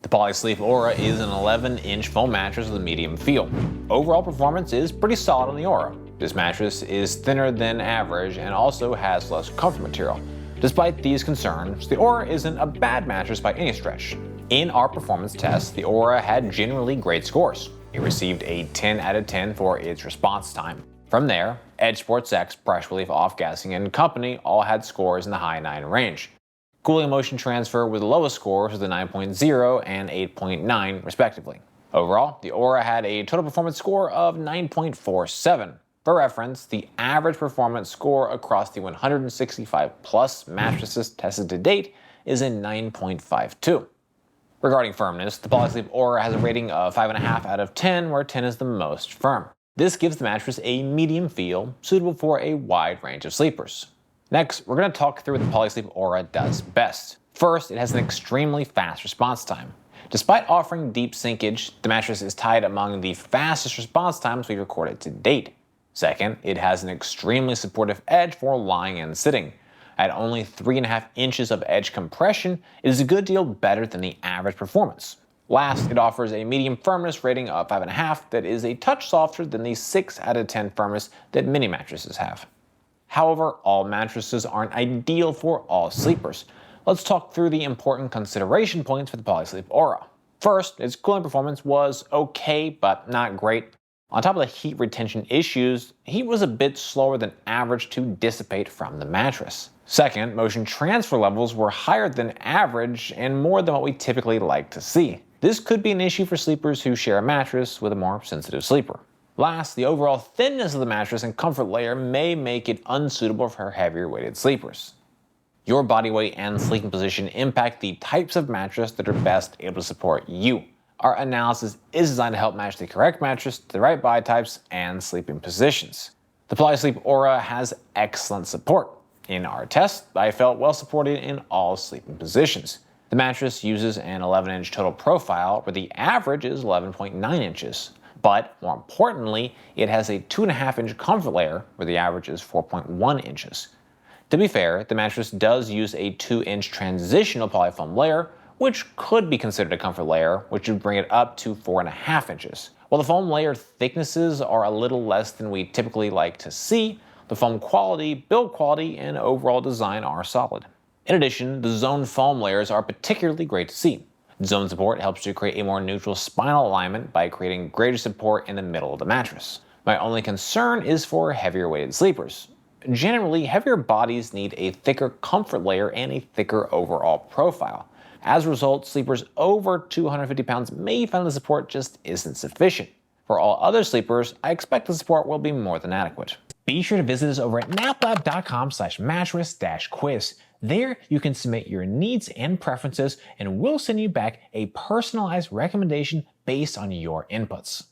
The Polysleep Aura is an 11-inch foam mattress with a medium feel. Overall performance is pretty solid on the Aura. This mattress is thinner than average and also has less comfort material. Despite these concerns, the Aura isn't a bad mattress by any stretch. In our performance test, the Aura had generally great scores. It received a 10 out of 10 for its response time. From there, Edge Sports X, Pressure Relief Off-Gassing, and Company all had scores in the high 9 range. Cooling Motion Transfer with the lowest scores was the 9.0 and 8.9 respectively. Overall, the Aura had a total performance score of 9.47. For reference, the average performance score across the 165 plus mattresses tested to date is a 9.52. Regarding firmness, the Polysleep Aura has a rating of 5.5 out of 10, where 10 is the most firm. This gives the mattress a medium feel, suitable for a wide range of sleepers. Next, we're going to talk through what the Polysleep Aura does best. First, it has an extremely fast response time. Despite offering deep sinkage, the mattress is tied among the fastest response times we've recorded to date. Second, it has an extremely supportive edge for lying and sitting. At only 3.5 inches of edge compression, it is a good deal better than the average performance. Last, it offers a medium firmness rating of 5.5 that is a touch softer than the 6 out of 10 firmness that mini mattresses have. However, all mattresses aren't ideal for all sleepers. Let's talk through the important consideration points for the Polysleep Aura. First, its cooling performance was okay, but not great. On top of the heat retention issues, heat was a bit slower than average to dissipate from the mattress. Second, motion transfer levels were higher than average and more than what we typically like to see. This could be an issue for sleepers who share a mattress with a more sensitive sleeper. Last, the overall thinness of the mattress and comfort layer may make it unsuitable for heavier weighted sleepers. Your body weight and sleeping position impact the types of mattress that are best able to support you. Our analysis is designed to help match the correct mattress to the right body types and sleeping positions. The Polysleep Aura has excellent support. In our test, I felt well supported in all sleeping positions. The mattress uses an 11-inch total profile, where the average is 11.9 inches. But more importantly, it has a 2.5-inch comfort layer, where the average is 4.1 inches. To be fair, the mattress does use a 2-inch transitional polyfoam layer, which could be considered a comfort layer, which would bring it up to 4.5 inches. While the foam layer thicknesses are a little less than we typically like to see, the foam quality, build quality, and overall design are solid. In addition, the zone foam layers are particularly great to see. Zone support helps to create a more neutral spinal alignment by creating greater support in the middle of the mattress. My only concern is for heavier weighted sleepers. Generally, heavier bodies need a thicker comfort layer and a thicker overall profile. As a result, sleepers over 250 pounds may find the support just isn't sufficient. For all other sleepers, I expect the support will be more than adequate. Be sure to visit us over at naplab.com/mattress-quiz. There, you can submit your needs and preferences, and we'll send you back a personalized recommendation based on your inputs.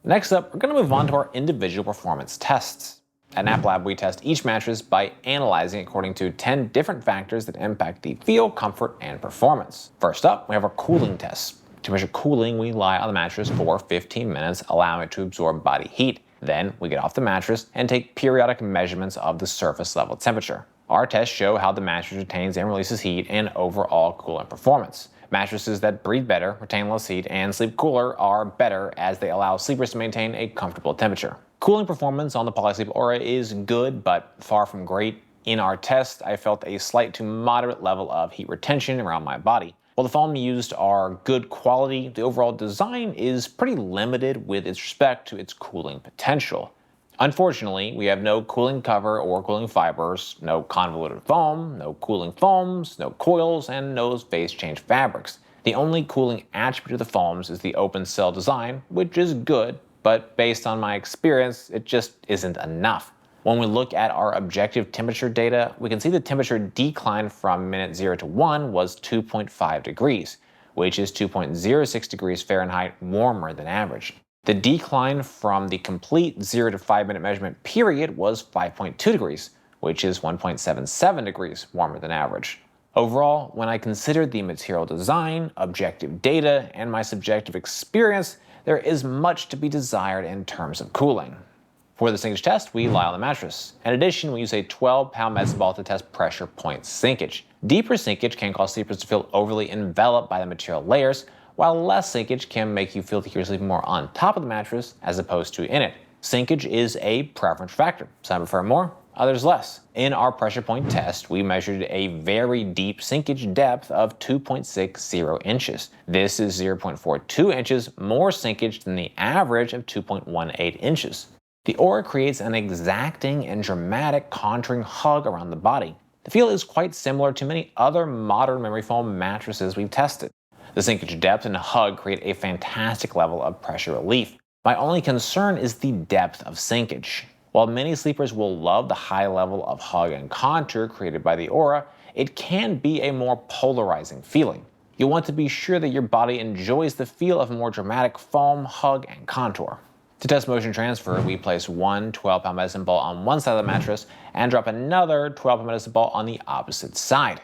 Next up, we're going to move on to our individual performance tests. At NapLab, we test each mattress by analyzing according to 10 different factors that impact the feel, comfort, and performance. First up, we have our cooling tests. To measure cooling, we lie on the mattress for 15 minutes, allowing it to absorb body heat. Then, we get off the mattress and take periodic measurements of the surface level temperature. Our tests show how the mattress retains and releases heat and overall cooling performance. Mattresses that breathe better, retain less heat, and sleep cooler are better as they allow sleepers to maintain a comfortable temperature. Cooling performance on the Polysleep Aura is good, but far from great. In our test, I felt a slight to moderate level of heat retention around my body. While the foam used are good quality, the overall design is pretty limited with respect to its cooling potential. Unfortunately, we have no cooling cover or cooling fibers, no convoluted foam, no cooling foams, no coils, and no phase change fabrics. The only cooling attribute of the foams is the open cell design, which is good, but based on my experience, it just isn't enough. When we look at our objective temperature data, we can see the temperature decline from minute 0 to 1 was 2.5 degrees, which is 2.06 degrees Fahrenheit warmer than average. The decline from the complete 0 to 5 minute measurement period was 5.2 degrees, which is 1.77 degrees warmer than average. Overall, when I consider the material design, objective data, and my subjective experience, there is much to be desired in terms of cooling. For the sinkage test, we lie on the mattress. In addition, we use a 12-pound medicine ball to test pressure point sinkage. Deeper sinkage can cause sleepers to feel overly enveloped by the material layers, while less sinkage can make you feel like you're sleeping more on top of the mattress as opposed to in it. Sinkage is a preference factor. Some prefer more, others less. In our pressure point test, we measured a very deep sinkage depth of 2.60 inches. This is 0.42 inches more sinkage than the average of 2.18 inches. The Aura creates an exacting and dramatic contouring hug around the body. The feel is quite similar to many other modern memory foam mattresses we've tested. The sinkage depth and hug create a fantastic level of pressure relief. My only concern is the depth of sinkage. While many sleepers will love the high level of hug and contour created by the Aura, it can be a more polarizing feeling. You'll want to be sure that your body enjoys the feel of more dramatic foam, hug, and contour. To test motion transfer, we place one 12-pound medicine ball on one side of the mattress and drop another 12-pound medicine ball on the opposite side.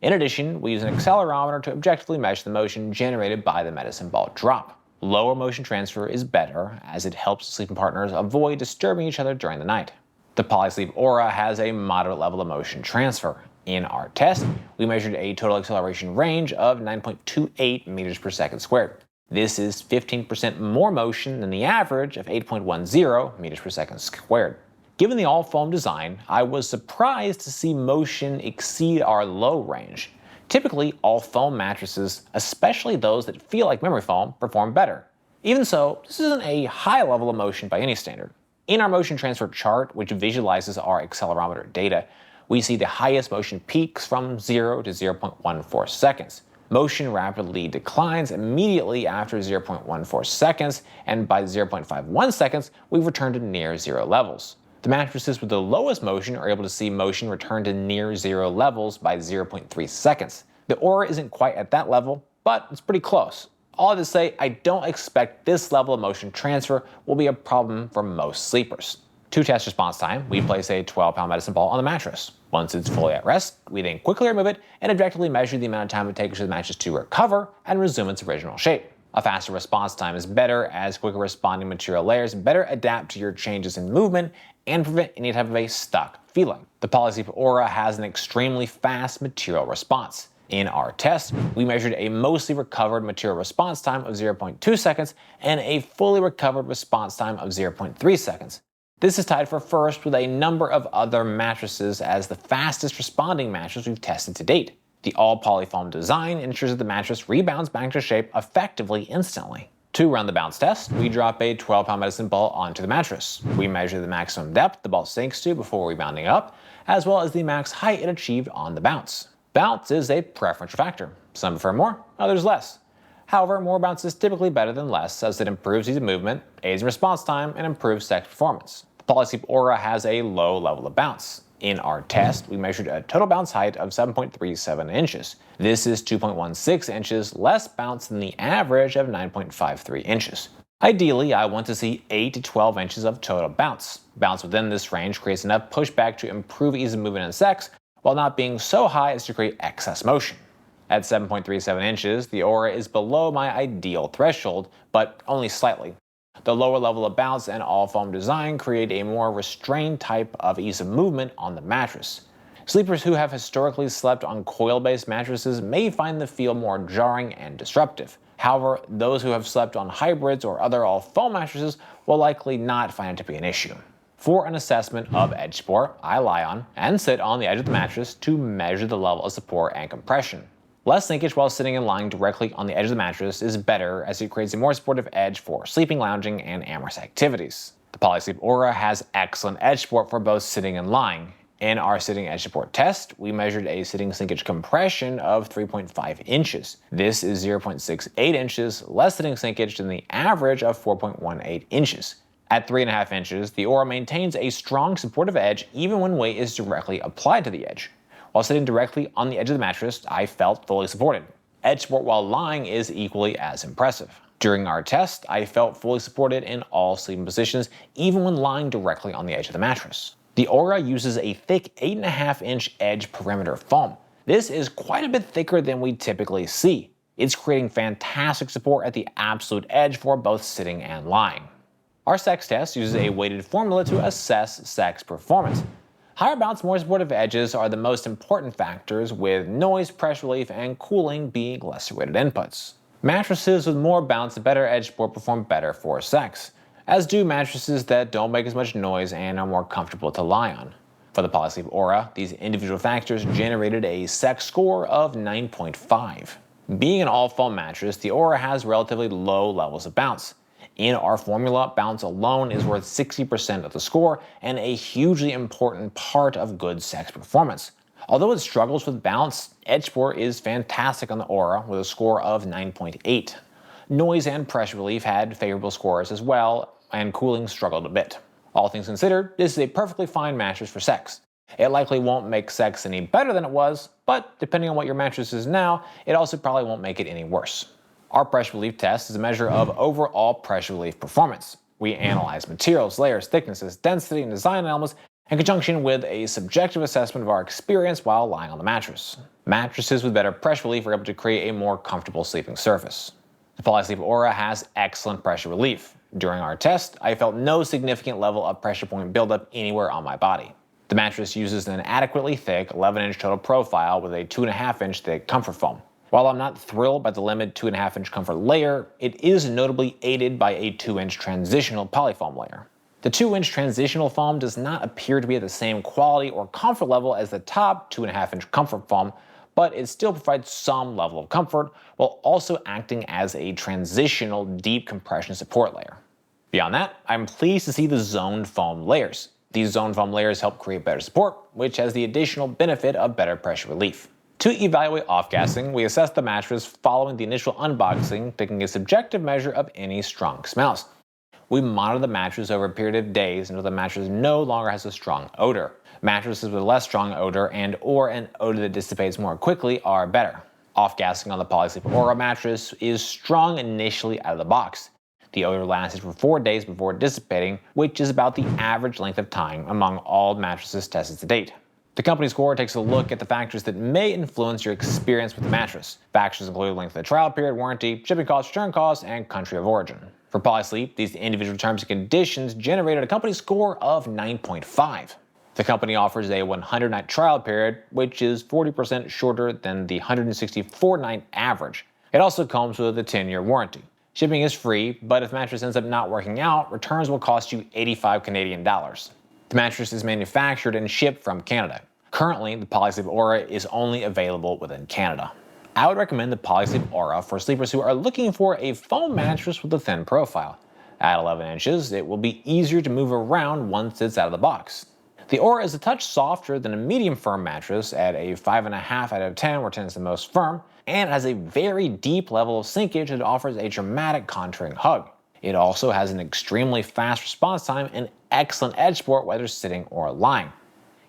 In addition, we use an accelerometer to objectively measure the motion generated by the medicine ball drop. Lower motion transfer is better, as it helps sleeping partners avoid disturbing each other during the night. The Polysleep Aura has a moderate level of motion transfer. In our test, we measured a total acceleration range of 9.28 meters per second squared. This is 15% more motion than the average of 8.10 meters per second squared. Given the all-foam design, I was surprised to see motion exceed our low range. Typically, all-foam mattresses, especially those that feel like memory foam, perform better. Even so, this isn't a high level of motion by any standard. In our motion transfer chart, which visualizes our accelerometer data, we see the highest motion peaks from 0 to 0.14 seconds. Motion rapidly declines immediately after 0.14 seconds, and by 0.51 seconds, we've returned to near zero levels. The mattresses with the lowest motion are able to see motion return to near zero levels by 0.3 seconds. The Aura isn't quite at that level, but it's pretty close. All to say, I don't expect this level of motion transfer will be a problem for most sleepers. To test response time, we place a 12-pound medicine ball on the mattress. Once it's fully at rest, we then quickly remove it and objectively measure the amount of time it takes for the mattress to recover and resume its original shape. A faster response time is better, as quicker responding material layers better adapt to your changes in movement and prevent any type of a stuck feeling. The Polysleep Aura has an extremely fast material response. In our test, we measured a mostly recovered material response time of 0.2 seconds and a fully recovered response time of 0.3 seconds. This is tied for first with a number of other mattresses as the fastest responding mattress we've tested to date. The all-polyfoam design ensures that the mattress rebounds back to shape effectively instantly. To run the bounce test, we drop a 12-pound medicine ball onto the mattress. We measure the maximum depth the ball sinks to before rebounding up, as well as the max height it achieved on the bounce. Bounce is a preference factor. Some prefer more, others less. However, more bounce is typically better than less, as it improves ease of movement, aids in response time, and improves sex performance. The Polysleep Aura has a low level of bounce. In our test, we measured a total bounce height of 7.37 inches. This is 2.16 inches less bounce than the average of 9.53 inches. Ideally, I want to see 8 to 12 inches of total bounce. Bounce within this range creates enough pushback to improve ease of movement and sex, while not being so high as to create excess motion. At 7.37 inches, the Aura is below my ideal threshold, but only slightly. The lower level of bounce and all-foam design create a more restrained type of ease of movement on the mattress. Sleepers who have historically slept on coil-based mattresses may find the feel more jarring and disruptive. However, those who have slept on hybrids or other all-foam mattresses will likely not find it to be an issue. For an assessment of edge support, I lie on and sit on the edge of the mattress to measure the level of support and compression. Less sinkage while sitting and lying directly on the edge of the mattress is better, as it creates a more supportive edge for sleeping, lounging, and amorous activities. The Polysleep Aura has excellent edge support for both sitting and lying. In our sitting edge support test, we measured a sitting sinkage compression of 3.5 inches. This is 0.68 inches less sitting sinkage than the average of 4.18 inches. At 3.5 inches, the Aura maintains a strong supportive edge even when weight is directly applied to the edge. While sitting directly on the edge of the mattress, I felt fully supported. Edge support while lying is equally as impressive. During our test, I felt fully supported in all sleeping positions, even when lying directly on the edge of the mattress. The Aura uses a thick 8.5-inch edge perimeter foam. This is quite a bit thicker than we typically see. It's creating fantastic support at the absolute edge for both sitting and lying. Our sex test uses a weighted formula to assess sex performance. Higher bounce, more supportive edges are the most important factors, with noise, pressure relief, and cooling being lesser weighted inputs. Mattresses with more bounce and better edge support perform better for sex, as do mattresses that don't make as much noise and are more comfortable to lie on. For the Polysleep Aura, these individual factors generated a sex score of 9.5. Being an all-foam mattress, the Aura has relatively low levels of bounce. In our formula, bounce alone is worth 60% of the score and a hugely important part of good sex performance. Although it struggles with bounce, edge support is fantastic on the Aura with a score of 9.8. Noise and pressure relief had favorable scores as well, and cooling struggled a bit. All things considered, this is a perfectly fine mattress for sex. It likely won't make sex any better than it was, but depending on what your mattress is now, it also probably won't make it any worse. Our pressure relief test is a measure of overall pressure relief performance. We analyze materials, layers, thicknesses, density, and design elements in conjunction with a subjective assessment of our experience while lying on the mattress. Mattresses with better pressure relief are able to create a more comfortable sleeping surface. The Polysleep Aura has excellent pressure relief. During our test, I felt no significant level of pressure point buildup anywhere on my body. The mattress uses an adequately thick 11-inch total profile with a 2.5-inch thick comfort foam. While I'm not thrilled by the limited 2.5-inch comfort layer, it is notably aided by a 2-inch transitional polyfoam layer. The 2-inch transitional foam does not appear to be at the same quality or comfort level as the top 2.5-inch comfort foam, but it still provides some level of comfort while also acting as a transitional deep compression support layer. Beyond that, I'm pleased to see the zoned foam layers. These zoned foam layers help create better support, which has the additional benefit of better pressure relief. To evaluate off-gassing, we assess the mattress following the initial unboxing, taking a subjective measure of any strong smells. We monitor the mattress over a period of days until the mattress no longer has a strong odor. Mattresses with less strong odor or an odor that dissipates more quickly are better. Off-gassing on the Polysleep Aura mattress is strong initially out of the box. The odor lasted for 4 days before dissipating, which is about the average length of time among all mattresses tested to date. The company score takes a look at the factors that may influence your experience with the mattress. Factors include length of the trial period, warranty, shipping costs, return costs, and country of origin. For Polysleep, these individual terms and conditions generated a company score of 9.5. The company offers a 100-night trial period, which is 40% shorter than the 164-night average. It also comes with a 10-year warranty. Shipping is free, but if the mattress ends up not working out, returns will cost you 85 Canadian dollars. The mattress is manufactured and shipped from Canada. Currently, the Polysleep Aura is only available within Canada. I would recommend the Polysleep Aura for sleepers who are looking for a foam mattress with a thin profile. At 11 inches, it will be easier to move around once it's out of the box. The Aura is a touch softer than a medium firm mattress at a 5.5 out of 10, where 10 is the most firm, and has a very deep level of sinkage that offers a dramatic contouring hug. It also has an extremely fast response time and excellent edge support whether sitting or lying.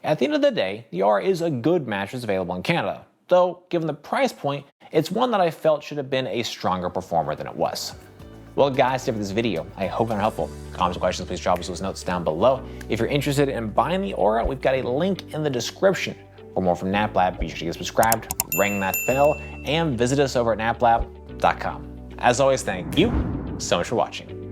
At the end of the day, the Aura is a good mattress available in Canada, though given the price point, it's one that I felt should have been a stronger performer than it was. Well guys, that's it for this video. I hope they're helpful. Comments or questions, please drop us those notes down below. If you're interested in buying the Aura, we've got a link in the description. For more from NapLab, be sure to get subscribed, ring that bell, and visit us over at naplab.com. As always, thank you so much for watching.